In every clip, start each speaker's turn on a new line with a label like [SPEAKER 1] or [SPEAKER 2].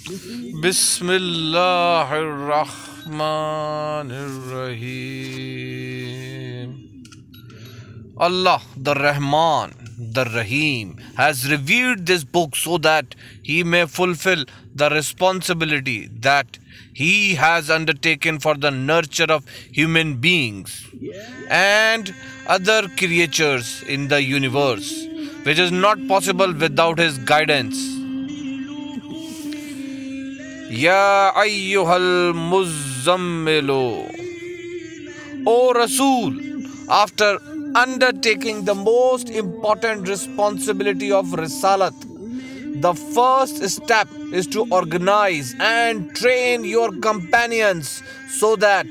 [SPEAKER 1] Bismillahirrahmanirrahim. Allah, the Rahman, the Rahim, has revealed this book so that He may fulfill the responsibility that He has undertaken for the nurture of human beings and other creatures in the universe, which is not possible without His guidance. Ya ayyuhal muzammilu. O Rasul, after undertaking the most important responsibility of Risalat, the first step is to organize and train your companions so that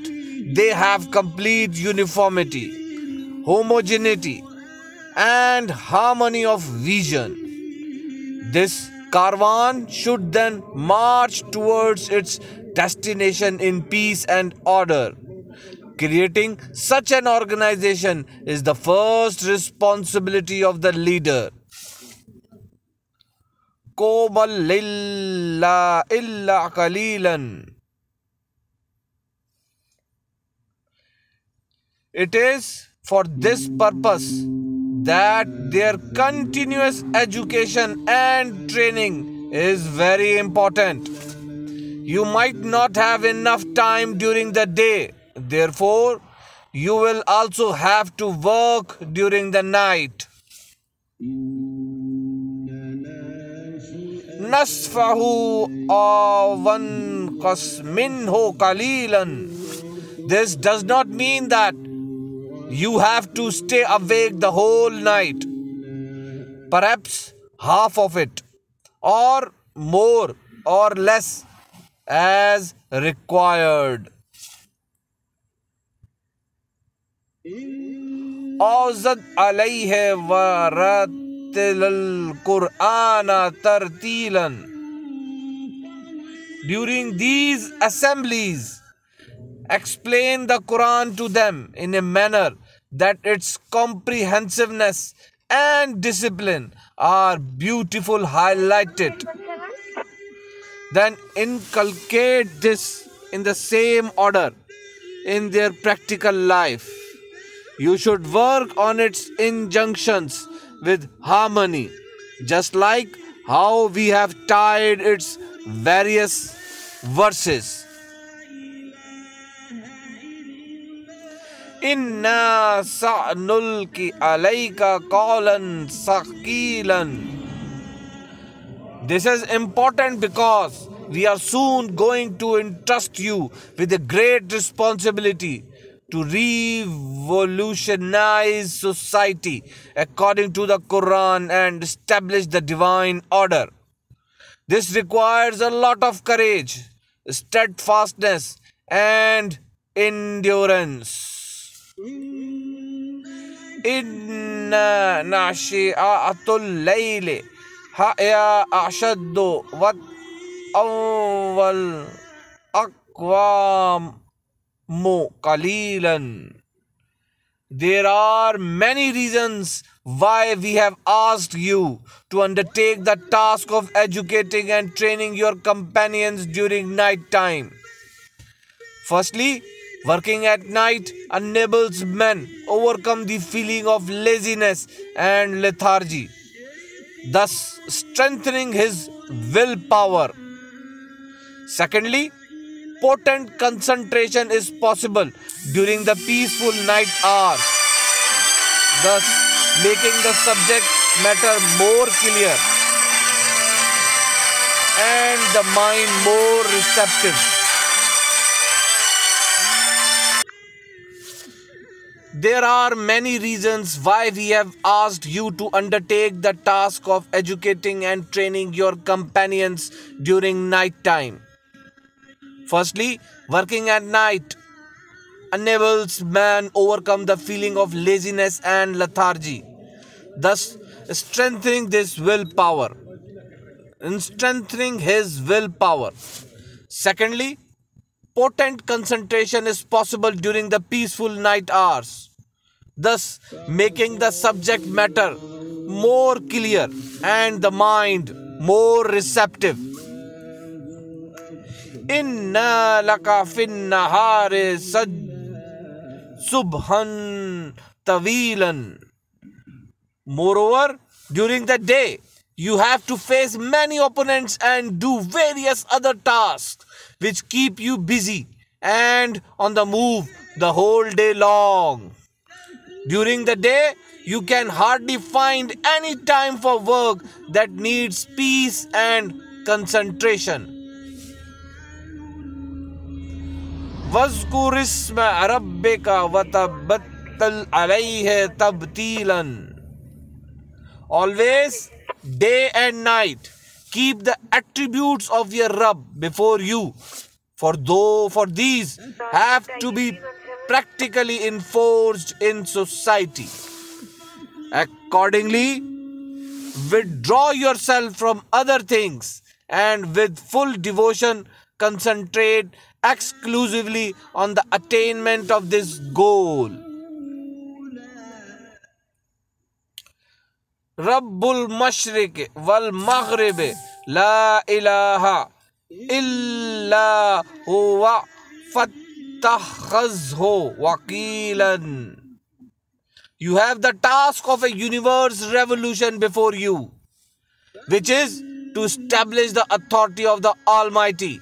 [SPEAKER 1] they have complete uniformity, homogeneity, and harmony of vision. This caravan should then march towards its destination in peace and order. Creating such an organization is the first responsibility of the leader. Qobal lilla illa qalilan. It is for this purpose that their continuous education and training is very important. You might not have enough time during the day. Therefore, you will also have to work during the night. Nasfahu awan minhu qalilan. This does not mean that you have to stay awake the whole night. Perhaps half of it, or more or less as required. Awzad alayhi wa rattil Qur'ana tartilan. During these assemblies, explain the Quran to them in a manner that its comprehensiveness and discipline are beautifully highlighted. Then inculcate this in the same order in their practical life. You should work on its injunctions with harmony, just like how we have tied its various verses. Inna sa'nulki alayka qawlan saqilan. This is important because we are soon going to entrust you with a great responsibility to revolutionize society according to the Quran and establish the divine order. This requires a lot of courage, steadfastness, and endurance. Inna nashi'atul layli ha'ya ashaddu wat awwal aqwam qalilan. There are many reasons why we have asked you to undertake the task of educating and training your companions during night time. Firstly, working at night enables men overcome the feeling of laziness and lethargy, thus strengthening his willpower. Secondly, potent concentration is possible during the peaceful night hours, thus making the subject matter more clear and the mind more receptive. There are many reasons why we have asked you to undertake the task of educating and training your companions during night time. Firstly, working at night enables man overcome the feeling of laziness and lethargy, thus strengthening his willpower. Secondly, potent concentration is possible during the peaceful night hours, thus making the subject matter more clear and the mind more receptive. Inna laka fin nahari subhan tawilan. Moreover, during the day, you have to face many opponents and do various other tasks which keep you busy and on the move the whole day long. During the day, you can hardly find any time for work that needs peace and concentration. وَاذْكُرِ اسْمَ رَبِّكَ وَتَبَتَّلْ عَلَيْهِ تَبْتِيلًا. Always, day and night, keep the attributes of your Rabb before you, for these have to be practically enforced in society. Accordingly, withdraw yourself from other things and with full devotion concentrate exclusively on the attainment of this goal. Rabbul Mashriq wal Maghrib La ilaha illa huwa fattakhazhu wakilan. You have the task of a universe revolution before you, which is to establish the authority of the Almighty.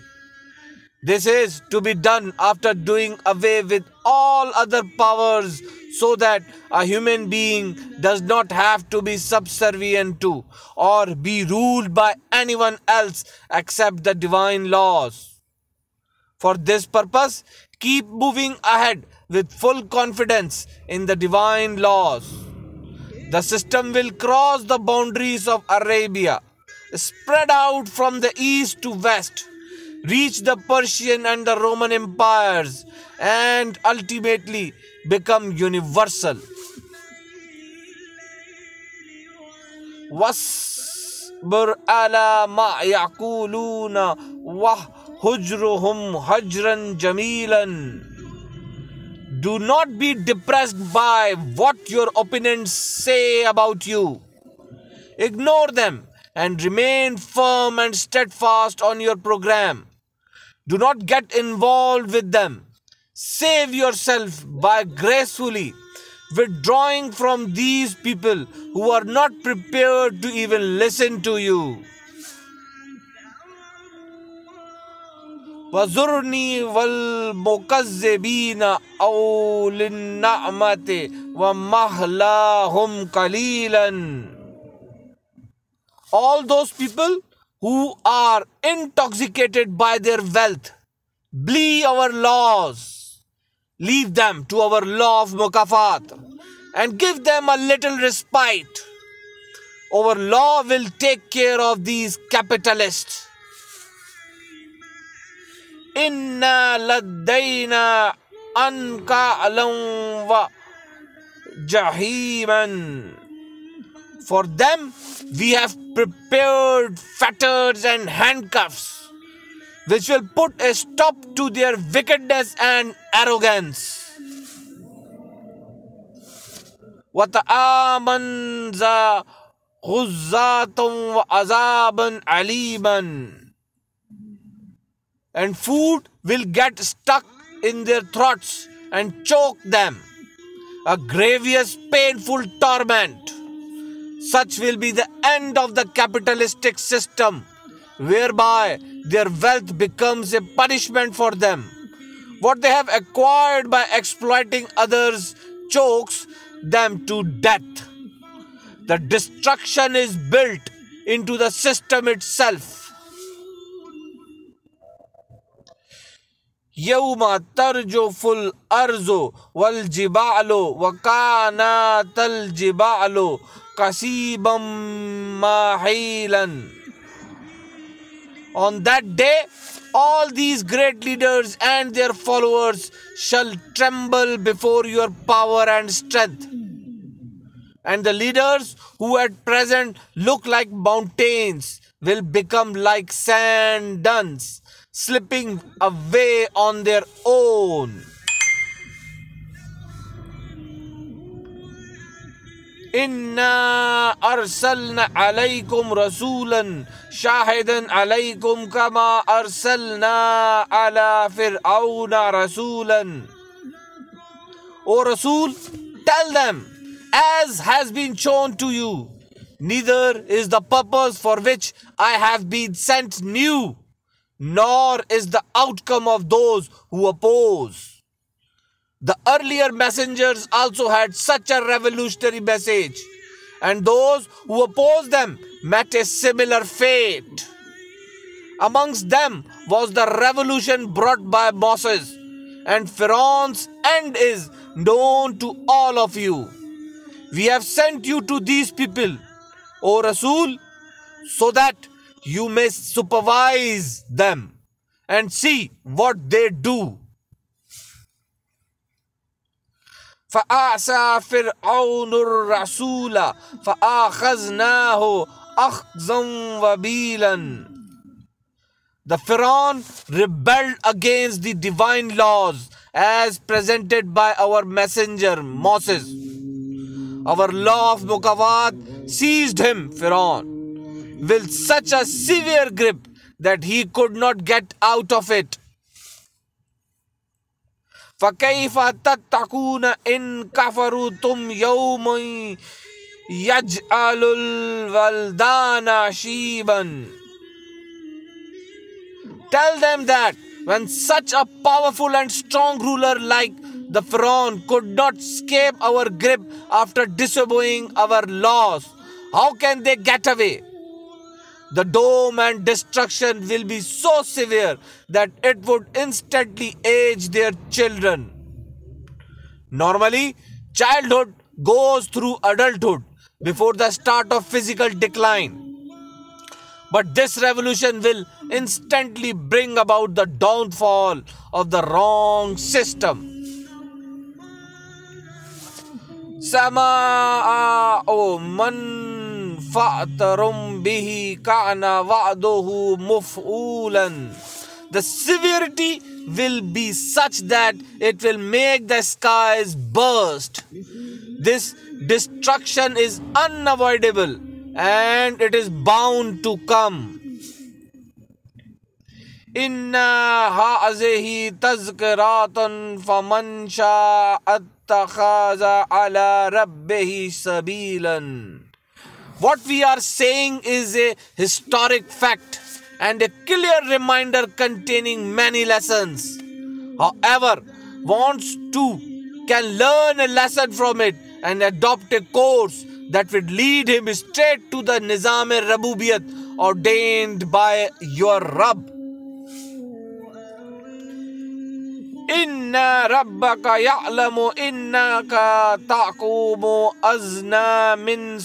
[SPEAKER 1] This is to be done after doing away with all other powers so that a human being does not have to be subservient to or be ruled by anyone else except the divine laws. For this purpose, keep moving ahead with full confidence in the divine laws. The system will cross the boundaries of Arabia, spread out from the east to west, reach the Persian and the Roman empires, and ultimately become universal. Wasbir ala ma yaquluna wa hujruhum hajran jamilan. Do not be depressed by what your opponents say about you. Ignore them and remain firm and steadfast on your program. Do not get involved with them. Save yourself by gracefully withdrawing from these people who are not prepared to even listen to you. وَزُرْنِي وَالْمُكَذِّبِينَ أَوْلِ النَّعْمَةِ وَمَهْلَاهُمْ قَلِيلًا. All those people who are intoxicated by their wealth, flee our laws, leave them to our law of mukafat and give them a little respite. Our law will take care of these capitalists. Inna ladayna anka'alam wa jahiman. For them, we have prepared fetters and handcuffs, which will put a stop to their wickedness and arrogance. وَتَآمَنْ ذَا غُزَّاتٌ وَعَذَابًا عَلِيمًا. And food will get stuck in their throats and choke them. A grievous, painful torment. Such will be the end of the capitalistic system, whereby their wealth becomes a punishment for them. What they have acquired by exploiting others chokes them to death. The destruction is built into the system itself. يَوْمَ تَرْجُفُ الْأَرْضُ وَالْجِبَالُ وَكَانَتِ الْجِبَالُ كَثِيبًا مَّهِيلًا. On that day, all these great leaders and their followers shall tremble before your power and strength. And the leaders who at present look like mountains will become like sand dunes, slipping away on their own. Inna arsalna alaykum rasulan shahidan alaykum kama arsalna ala fir'auna rasulan. O Rasul, tell them, as has been shown to you, neither is the purpose for which I have been sent new, nor is the outcome of those who oppose. The earlier messengers also had such a revolutionary message, and those who opposed them met a similar fate. Amongst them was the revolution brought by Moses, and Pharaoh's end is known to all of you. We have sent you to these people, O Rasul, so that you may supervise them and see what they do. فَأَعْسَى فِرْعَوْنُ الرَّسُولَ فَأَخَذْنَاهُ أَخْذًا وَبِيلًا. The Pharaoh rebelled against the divine laws as presented by our messenger Moses. Our law of Mukawat seized him, Pharaoh, with such a severe grip that he could not get out of it. فَكَيْفَ تَتَّقُونَ إِن كَفَرْتُمْ يَوْمًا يَجْعَلُ الْوَلْدَانَ شِيبًا. Tell them that when such a powerful and strong ruler like the Pharaoh could not escape our grip after disobeying our laws, how can they get away? The doom and destruction will be so severe that it would instantly age their children. Normally, childhood goes through adulthood before the start of physical decline. But this revolution will instantly bring about the downfall of the wrong system. Sama'u man fa'tarum bihi ka'na wa'duhu muf'ulan. The severity will be such that it will make the skies burst. This destruction is unavoidable and it is bound to come. Inna ha'azihi tazkiratun faman sha'at takhaza ala rabbihi sabilan. What we are saying is a historic fact and a clear reminder containing many lessons. However, wants to can learn a lesson from it and adopt a course that would lead him straight to the Nizam-e-Rabubiyat ordained by your Rabb. Inna rabbaka ya'lamu innaka taqumu azna min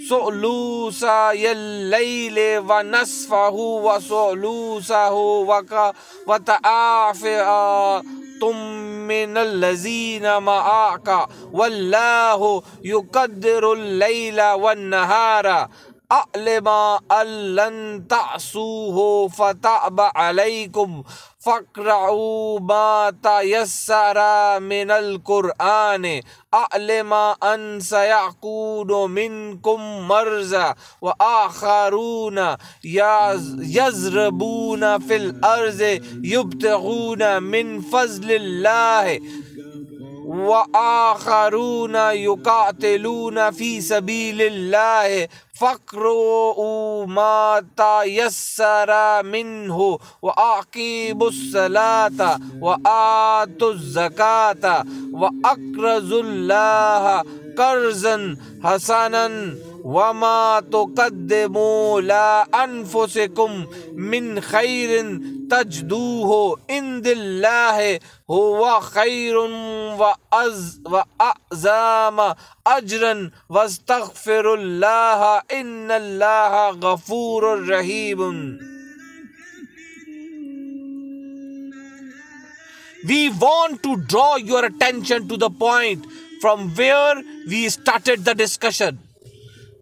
[SPEAKER 1] su'lusa yal-layli wa nasfahu wa su'lusahu wa ta'afi'atum min al-lazina ma'aka wallahu yukaddiru al-layla wan-nahara a'lima allan ta'suhu fata'ba alaykum فَقْرَعُوا مَا تَيَسَّرَ مِنَ الْقُرْآنِ أَعْلَمَ أَنْ سَيَكُونُ مِنْكُمْ مَرْضَى وَآخَرُونَ يَضْرِبُونَ فِي الْأَرْضِ يَبْتَغُونَ مِنْ فَضْلِ اللَّهِ وَآخَرُونَ يُقَاتِلُونَ فِي سَبِيلِ اللَّهِ فَاقْرَؤُوا مَا تَيَسَّرَ مِنْهُ وَأَقِيمُوا الصَّلَاةَ وَآتُوا الزَّكَاةَ وَأَقْرِضُوا اللَّهَ قَرْضًا حَسَنًا وَمَا تُقَدِّمُوا لِأَنفُسِكُم مِّنْ خَيْرٍ تَجِدُوهُ عِندَ اللَّهِ هُوَ خَيْرٌ وَأَعْظَمَ أَجْرًا وَاسْتَغْفِرُوا اللَّهَ إِنَّ اللَّهَ غَفُورٌ رَحِيمٌ. We want to draw your attention to the point from where we started the discussion.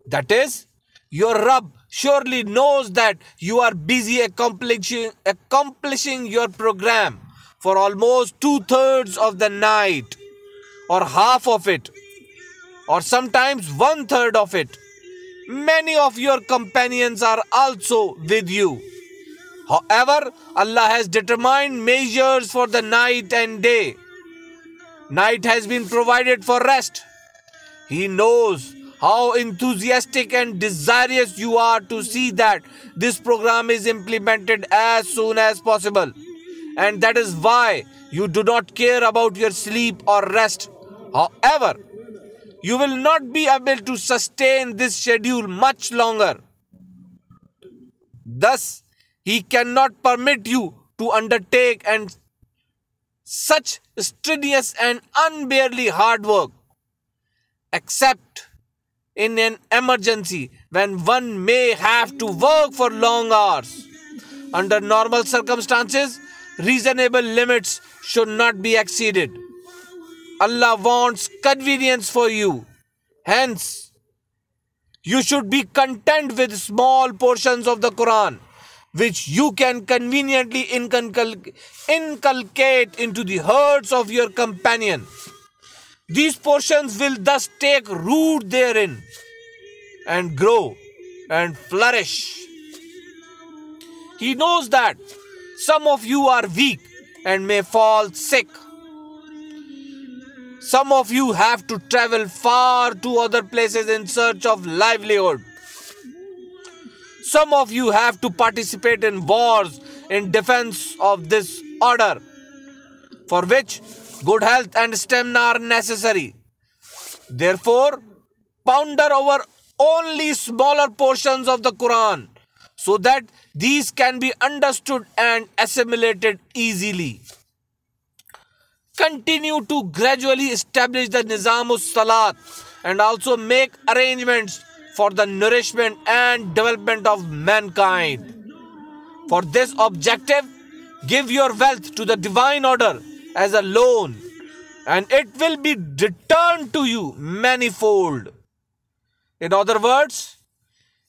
[SPEAKER 1] That is, your Rabb surely knows that you are busy accomplishing your program for almost 2/3 of the night or half of it. or sometimes 1/3 of it. Many of your companions are also with you. However, Allah has determined measures for the night and day. Night has been provided for rest. He knows how enthusiastic and desirous you are to see that this program is implemented as soon as possible. And that is why you do not care about your sleep or rest. However, you will not be able to sustain this schedule much longer. Thus, He cannot permit you to undertake and such strenuous and unbearably hard work, except in an emergency when one may have to work for long hours. Under normal circumstances, reasonable limits should not be exceeded. Allah wants convenience for you. Hence, you should be content with small portions of the Quran, which you can conveniently inculcate into the hearts of your companion. These portions will thus take root therein and grow and flourish. He knows that some of you are weak and may fall sick. Some of you have to travel far to other places in search of livelihood. Some of you have to participate in wars in defense of this order, for which good health and stamina are necessary. Therefore, ponder over only smaller portions of the Quran, so that these can be understood and assimilated easily. Continue to gradually establish the Nizamus Salat and also make arrangements for the nourishment and development of mankind. For this objective, give your wealth to the divine order as a loan, and it will be returned to you manifold. In other words,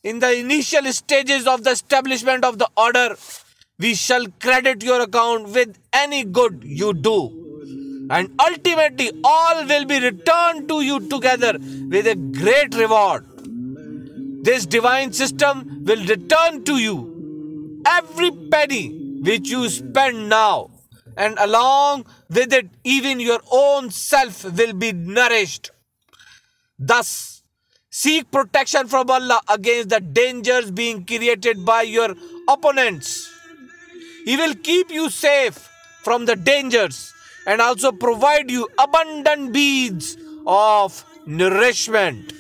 [SPEAKER 1] in the initial stages of the establishment of the order, we shall credit your account with any good you do. And ultimately, all will be returned to you together with a great reward. This divine system will return to you every penny which you spend now, and along with it, even your own self will be nourished. Thus, seek protection from Allah against the dangers being created by your opponents. He will keep you safe from the dangers and also provide you abundant beads of nourishment.